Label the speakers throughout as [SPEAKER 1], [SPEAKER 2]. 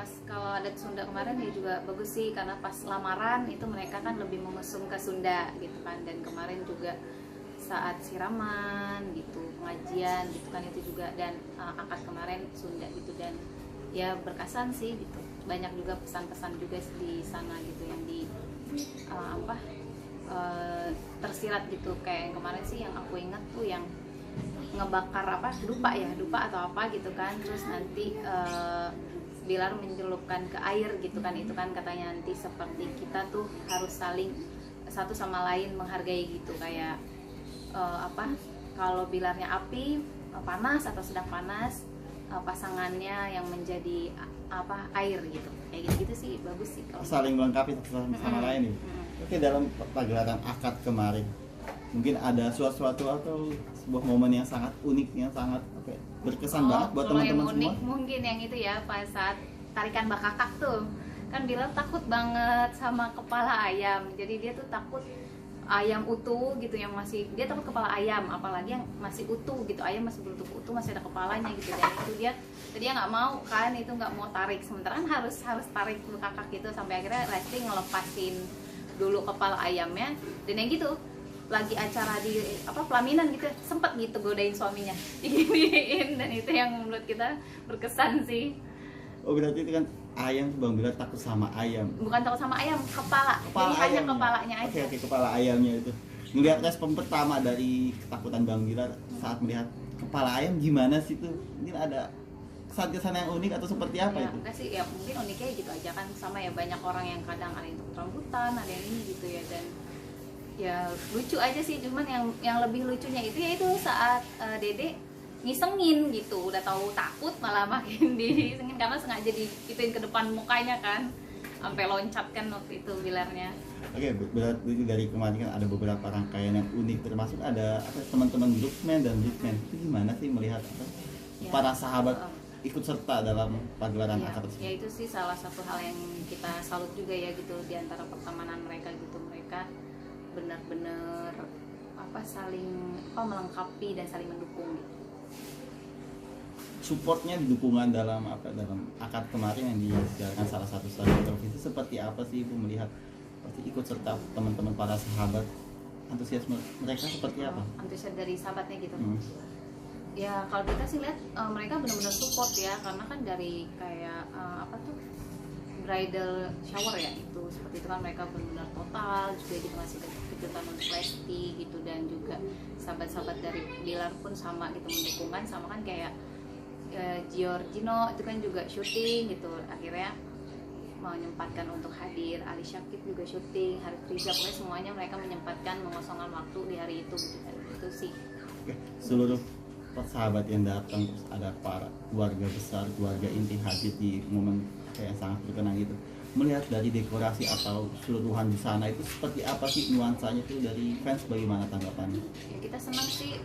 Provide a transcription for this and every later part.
[SPEAKER 1] pas kalau adat Sunda kemarin ya juga bagus sih, karena pas lamaran itu mereka kan lebih mengusung ke Sunda gitu kan, dan kemarin juga saat siraman gitu, pengajian gitu kan itu juga, dan akad kemarin Sunda gitu, dan ya berkesan sih gitu. Banyak juga pesan-pesan juga di sana gitu yang di tersirat gitu, kayak yang kemarin sih yang aku ingat tuh yang ngebakar dupa atau apa gitu kan, terus nanti Bilar mencelupkan ke air gitu kan, itu kan katanya nanti seperti kita tuh harus saling satu sama lain menghargai gitu, kayak kalau Bilarnya api panas atau sedang panas, pasangannya yang menjadi air gitu, kayak gitu sih, bagus sih kalau
[SPEAKER 2] saling melengkapi satu sama lain nih. Oke, dalam pagelaran akad kemarin mungkin ada suatu atau sebuah momen yang sangat unik, yang sangat berkesan banget buat teman-teman semua.
[SPEAKER 1] Mungkin yang itu ya, pas saat tarikan bakakak tuh kan Bilar takut banget sama kepala ayam, jadi dia tuh takut ayam utuh gitu, yang masih dia takut kepala ayam, apalagi yang masih utuh gitu, ayam masih berutuh utuh, masih ada kepalanya gitu, dan itu dia nggak mau kan, itu nggak mau tarik, sementara kan harus tarik bakakak gitu, sampai akhirnya Lesti ngelepasin dulu kepala ayamnya, dan yang gitu lagi acara di pelaminan gitu sempet gitu godain suaminya diginiin, dan itu yang menurut kita berkesan sih.
[SPEAKER 2] Oh, berarti itu kan ayam, Bang Bilar takut sama ayam.
[SPEAKER 1] Bukan takut sama ayam, kepala jadi hanya kepalanya aja.
[SPEAKER 2] Oke, kepala ayamnya itu. Ngelihat respon pertama dari ketakutan Bang Bilar saat melihat kepala ayam gimana sih tuh? Mungkin ada kesan yang unik atau seperti apa
[SPEAKER 1] ya,
[SPEAKER 2] itu?
[SPEAKER 1] Enggak sih, ya mungkin uniknya gitu aja kan, sama ya banyak orang yang kadang ada yang takut rambutan, ada yang ini gitu ya, dan ya lucu aja sih. Cuman yang lebih lucunya itu ya itu saat Dede ngisengin gitu, udah tahu takut malah makin disengin, karena sengaja diituin ke depan mukanya kan, sampai loncat kan waktu itu Bilarnya.
[SPEAKER 2] Oke, berarti dari kemarin kan ada beberapa rangkaian yang unik, termasuk ada teman-teman groupman dan leadman. Itu gimana sih melihat para sahabat ikut serta dalam pagelaran akad tersebut?
[SPEAKER 1] Ya itu sih salah satu hal yang kita salut juga ya gitu, di antara pertemanan mereka gitu, mereka benar-benar saling melengkapi dan saling mendukung gitu.
[SPEAKER 2] Supportnya, dukungan dalam akad kemarin yang dijalankan salah satu stasiun televisi, seperti apa sih Ibu melihat pasti ikut serta teman-teman para sahabat, antusiasme mereka seperti apa?
[SPEAKER 1] Antusias dari sahabatnya gitu. Ya kalau kita sih lihat mereka benar-benar support ya, karena kan dari kayak bridal shower ya, itu seperti itu kan mereka benar-benar total juga gitu, ngasih kejutan untuk Lesti gitu, dan juga sahabat-sahabat dari Bilar pun sama gitu mendukung kan, sama kan kayak Giorgino itu kan juga syuting gitu, akhirnya menyempatkan untuk hadir, Ali Syakib juga syuting, Hari Riza, pokoknya semuanya mereka menyempatkan mengosongkan waktu di hari itu gitu. Itu sih.
[SPEAKER 2] Seluruh sahabat yang datang, terus ada para keluarga besar, keluarga inti hadir di momen kayak sangat berkenan gitu. Melihat dari dekorasi atau keseluruhan di sana itu seperti apa sih nuansanya tuh dari fans, bagaimana tanggapannya?
[SPEAKER 1] Ya, kita senang sih,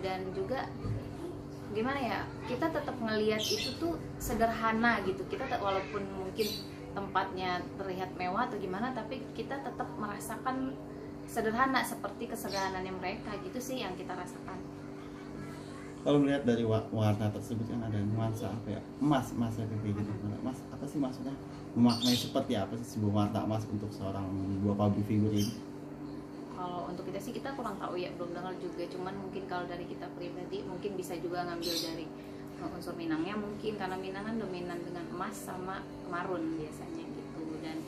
[SPEAKER 1] dan juga gimana ya, kita tetap ngelihat itu tuh sederhana gitu, kita walaupun mungkin tempatnya terlihat mewah atau gimana, tapi kita tetap merasakan sederhana seperti kesederhanaannya mereka gitu sih yang kita rasakan.
[SPEAKER 2] Kalau melihat dari warna tersebut kan ada nuansa emas ya kayak gitu. Mas, apa sih maksudnya, memaknai seperti apa sih sebuah warna emas untuk seorang buah public figure ini?
[SPEAKER 1] Kalau untuk kita sih kita kurang tahu ya, belum dengar juga, cuman mungkin kalau dari kita pribadi mungkin bisa juga ngambil dari unsur Minangnya, mungkin karena Minang kan dominan dengan emas sama marun biasanya gitu, dan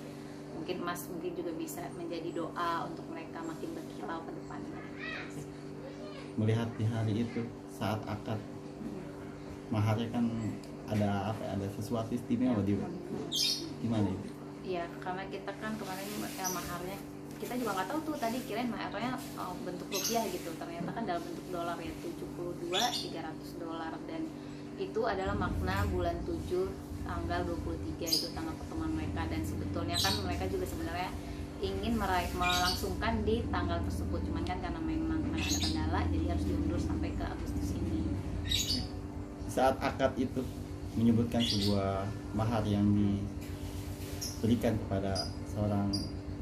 [SPEAKER 1] mungkin emas mungkin juga bisa menjadi doa untuk mereka makin berkilau ke depannya.
[SPEAKER 2] Melihat di hari itu saat akad, maharnya kan ada sesuatu istimewa di gimana itu?
[SPEAKER 1] Iya, karena kita kan kemarin maharnya kita juga nggak tahu tuh, tadi kirain maharnya bentuk rupiah gitu, ternyata kan dalam bentuk dolar ya, 72.300 dolar, dan itu adalah makna bulan 7 tanggal 23 itu tanggal pertemuan mereka, dan sebetulnya kan mereka juga sebenarnya ingin melangsungkan di tanggal tersebut, cuman kan karena memang ada kendala jadi harus diundur sampai ke Agustus ini.
[SPEAKER 2] Saat akad itu menyebutkan sebuah mahar yang diberikan kepada seorang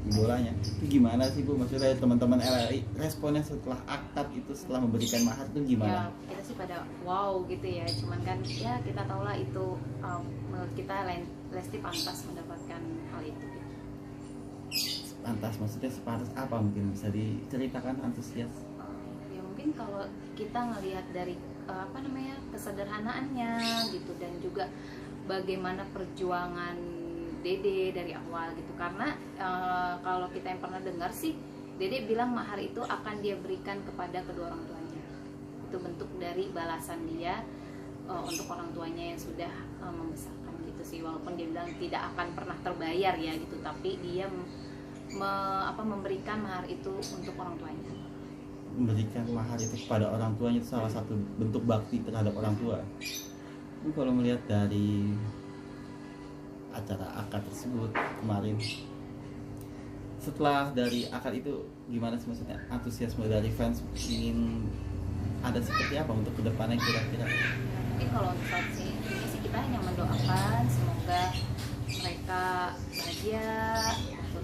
[SPEAKER 2] idolanya. Itu gimana sih Bu? Maksudnya teman-teman LLI responnya setelah akad itu, setelah memberikan mahar itu gimana?
[SPEAKER 1] Ya kita sih pada wow gitu ya, cuman kan ya kita tahu lah itu menurut kita Lesti pantas mendapatkan hal itu gitu.
[SPEAKER 2] Pantas, maksudnya sepantas apa, mungkin bisa diceritakan antusias?
[SPEAKER 1] Ya mungkin kalau kita ngelihat dari kesederhanaannya gitu, dan juga bagaimana perjuangan Dede dari awal gitu, karena kalau kita yang pernah dengar sih, Dede bilang mahar itu akan dia berikan kepada kedua orang tuanya. Itu bentuk dari balasan dia untuk orang tuanya yang sudah membesarkan gitu sih, walaupun dia bilang tidak akan pernah terbayar ya gitu, tapi dia memberikan mahar itu untuk orang tuanya.
[SPEAKER 2] Memberikan mahar itu kepada orang tuanya itu salah satu bentuk bakti terhadap orang tua. Ini kalau melihat dari acara akad tersebut kemarin, setelah dari akad itu gimana sih, maksudnya antusiasme dari fans ingin ada seperti apa untuk kedepannya kira-kira?
[SPEAKER 1] Tapi kalau untuk saat ini sih kita hanya mendoakan semoga mereka bahagia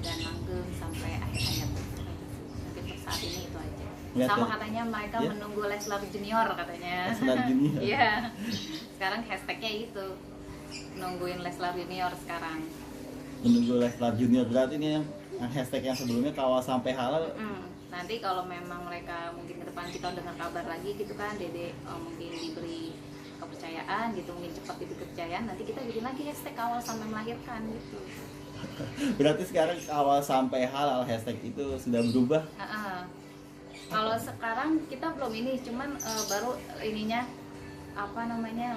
[SPEAKER 1] dan langgeng sampai akhir hayat. Mungkin untuk saat ini itu aja. Sama katanya mereka menunggu Leslar Junior katanya.
[SPEAKER 2] Leslar Junior.
[SPEAKER 1] Iya. Sekarang hashtagnya itu, nungguin Leslar Junior sekarang.
[SPEAKER 2] Menunggu Leslar Junior, berarti ini yang hashtag yang sebelumnya kawal sampai halal.
[SPEAKER 1] Nanti kalau memang mereka mungkin ke depan kita dengar kabar lagi gitu kan, Dede mungkin diberi kepercayaan gitu, mungkin cepat diberi kepercayaan, nanti kita bikin lagi hashtag kawal sampai melahirkan gitu.
[SPEAKER 2] Berarti sekarang kawal sampai halal hashtag itu sudah berubah?
[SPEAKER 1] Kalau sekarang kita belum ini, cuman baru ininya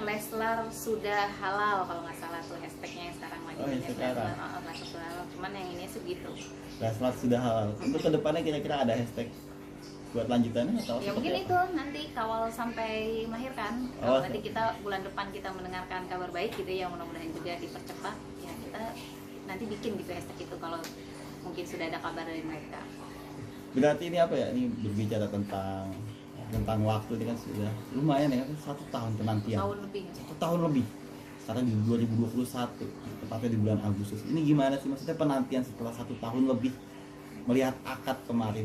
[SPEAKER 1] Leslar sudah halal kalau nggak salah tuh hashtagnya yang sekarang lagi.
[SPEAKER 2] Sekarang.
[SPEAKER 1] Leslar sudah halal, cuman yang ini segitu.
[SPEAKER 2] Leslar sudah halal. Untuk kedepannya kira-kira ada hashtag buat lanjutannya atau?
[SPEAKER 1] Ya mungkin itu nanti kawal sampai melahirkan. Kalau nanti kita bulan depan kita mendengarkan kabar baik gitu ya, mudah-mudahan juga dipercepat. Ya kita nanti bikin gitu hashtag itu kalau mungkin sudah ada kabar dari mereka.
[SPEAKER 2] Berarti ini apa ya? Ini berbicara tentang waktu, ini kan sudah lumayan ya, 1 tahun penantian. 1 tahun lebih. Sekarang di 2021, tepatnya di bulan Agustus. Ini gimana sih, maksudnya penantian setelah 1 tahun lebih melihat akad kemarin?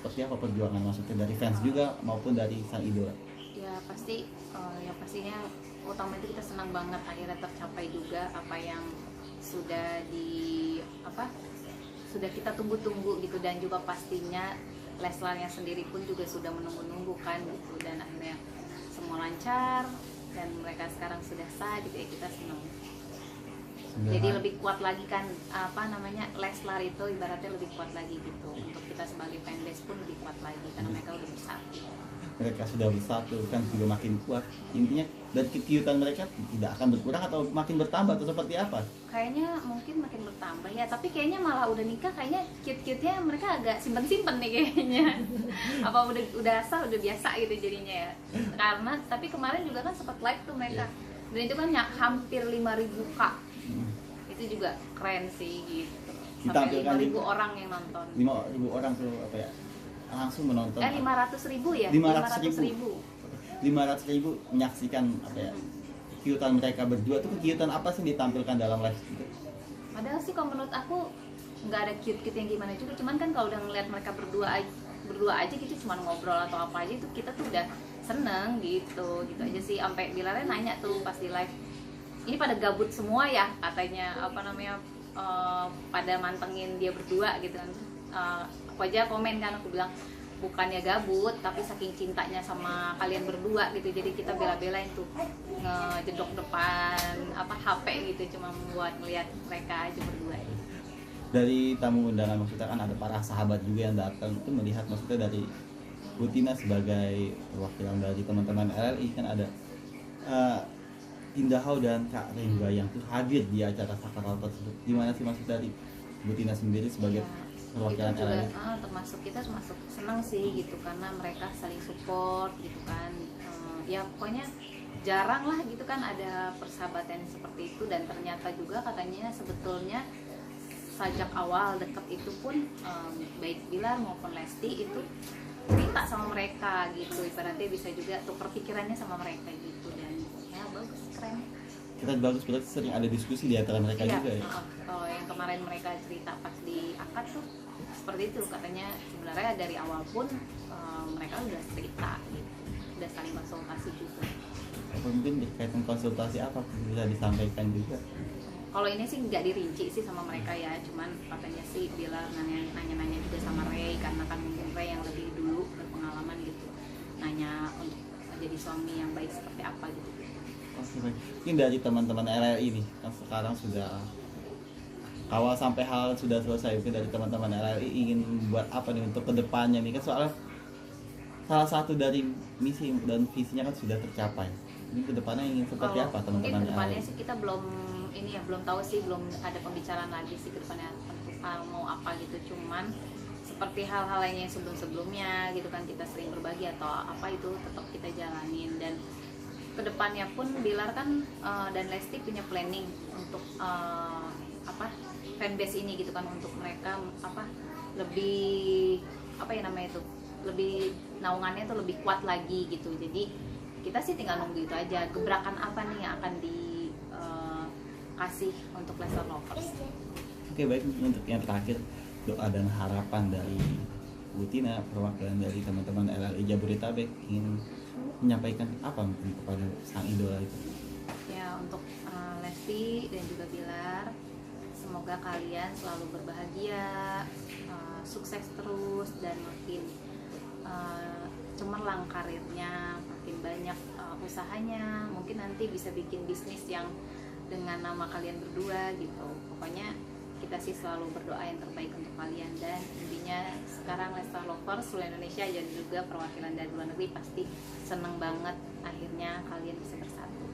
[SPEAKER 2] Seperti apa perjuangan, maksudnya dari fans juga maupun dari sang idola?
[SPEAKER 1] Ya pasti, yang pastinya utama itu kita senang banget akhirnya tercapai juga apa yang sudah sudah kita tunggu-tunggu gitu, dan juga pastinya Leslarnya sendiri pun juga sudah menunggu-nunggu kan gitu, dan akhirnya semua lancar dan mereka sekarang sudah sah gitu ya, kita senang. Jadi lebih kuat lagi kan Leslar itu ibaratnya lebih kuat lagi gitu, untuk kita sebagai fanbase pun lebih kuat lagi karena mereka udah bersatu.
[SPEAKER 2] Mereka sudah bersatu kan juga makin kuat. Intinya dari kekiutan mereka tidak akan berkurang atau makin bertambah atau seperti apa?
[SPEAKER 1] Kayaknya mungkin makin bertambah ya, tapi kayaknya malah udah nikah kayaknya cute-cute-nya mereka agak simpen-simpen nih kayaknya. Apa udah asal udah biasa gitu jadinya ya. Karena tapi kemarin juga kan sempat live tuh mereka. Dan itu kan hampir 5.000 K. Itu juga keren sih gitu. Sampai 5.000 orang yang nonton.
[SPEAKER 2] 5.000 orang tuh apa ya? Langsung menonton.
[SPEAKER 1] 500.000 ya?
[SPEAKER 2] 500.000 menyaksikan apa ya? Kekiutan mereka berdua tuh, kekiutan apa sih ditampilkan dalam live itu?
[SPEAKER 1] Padahal sih kalau menurut aku nggak ada cute-cute yang gimana juga, cuman kan kalau udah ngeliat mereka berdua aja gitu, cuman ngobrol atau apa aja itu kita tuh udah seneng gitu aja sih. Sampai Bilarnya nanya tuh pas di live, ini pada gabut semua ya katanya, pada mantengin dia berdua gitu kan. Aku aja komen kan, aku bilang bukannya gabut tapi saking cintanya sama kalian berdua gitu, jadi kita bela-belain tuh ngejedok depan HP gitu, cuma buat melihat mereka aja berdua gitu.
[SPEAKER 2] Dari tamu undangan maksudnya kan ada para sahabat juga yang datang, itu melihat maksudnya dari Bu Tina sebagai perwakilan dari teman-teman LLI kan ada Indahau dan Kak Rengga yang tuh hadir di acara sakral tersebut. Gimana sih maksud dari Bu Tina sendiri sebagai perwakilan
[SPEAKER 1] itu juga
[SPEAKER 2] LLI?
[SPEAKER 1] kita termasuk senang sih gitu, karena mereka saling support gitu kan. Ya pokoknya jarang lah gitu kan ada persahabatan seperti itu, dan ternyata juga katanya sebetulnya sejak awal deket itu pun baik Bilar maupun Lesti itu cerita sama mereka gitu, ibaratnya bisa juga tukar pikirannya sama mereka gitu, dan ya bagus, keren.
[SPEAKER 2] Kita bagus, berarti sering ada diskusi di antara mereka juga ya?
[SPEAKER 1] Kalau yang yang kemarin mereka cerita pas di akad tuh seperti itu, katanya sebenarnya dari awal pun mereka udah cerita gitu, udah saling konsultasi juga.
[SPEAKER 2] Mungkin dikaitan konsultasi apa bisa disampaikan juga.
[SPEAKER 1] Kalau ini sih nggak dirinci sih sama mereka ya, cuman katanya sih bila nanya-nanya juga sama Ray, karena kan mungkin Ray yang lebih dulu berpengalaman gitu, nanya untuk jadi suami yang baik seperti apa gitu.
[SPEAKER 2] Oke, baik. Ini dari teman-teman LLI ini kan sekarang sudah awal sampai hal sudah selesai, mungkin dari teman-teman LLI ingin buat apa nih untuk kedepannya nih, kan soalnya salah satu dari misi dan visinya kan sudah tercapai. Ini kedepannya ingin seperti
[SPEAKER 1] Kalau
[SPEAKER 2] apa
[SPEAKER 1] mungkin
[SPEAKER 2] teman-teman
[SPEAKER 1] kedepannya
[SPEAKER 2] LLI?
[SPEAKER 1] sih kita belum ini ya, belum tahu sih, belum ada pembicaraan lagi sih kedepannya untuk mau apa gitu. Cuman seperti hal-hal lainnya yang sebelum-sebelumnya gitu kan, kita sering berbagi atau apa itu tetap kita jalanin. Dan kedepannya pun Bilar kan dan Lesti punya planning untuk fanbase ini gitu kan, untuk mereka lebih itu lebih naungannya tuh lebih kuat lagi gitu. Jadi kita sih tinggal nunggu itu aja, gebrakan apa nih yang akan dikasih untuk Leslar Lovers.
[SPEAKER 2] Oke, baik, untuk yang terakhir doa dan harapan dari Bu Tina, perwakilan dari teman-teman LLI Jabodetabek, ingin menyampaikan apa mungkin kepada sang idola itu?
[SPEAKER 1] Ya, untuk Lesti dan juga Bilar, semoga kalian selalu berbahagia, sukses terus, dan makin cemerlang karirnya, makin banyak usahanya, mungkin nanti bisa bikin bisnis yang dengan nama kalian berdua gitu. Pokoknya kita sih selalu berdoa yang terbaik untuk kalian, dan intinya sekarang Leslar Lovers seluruh Indonesia dan juga perwakilan dari luar negeri pasti seneng banget akhirnya kalian bisa bersatu.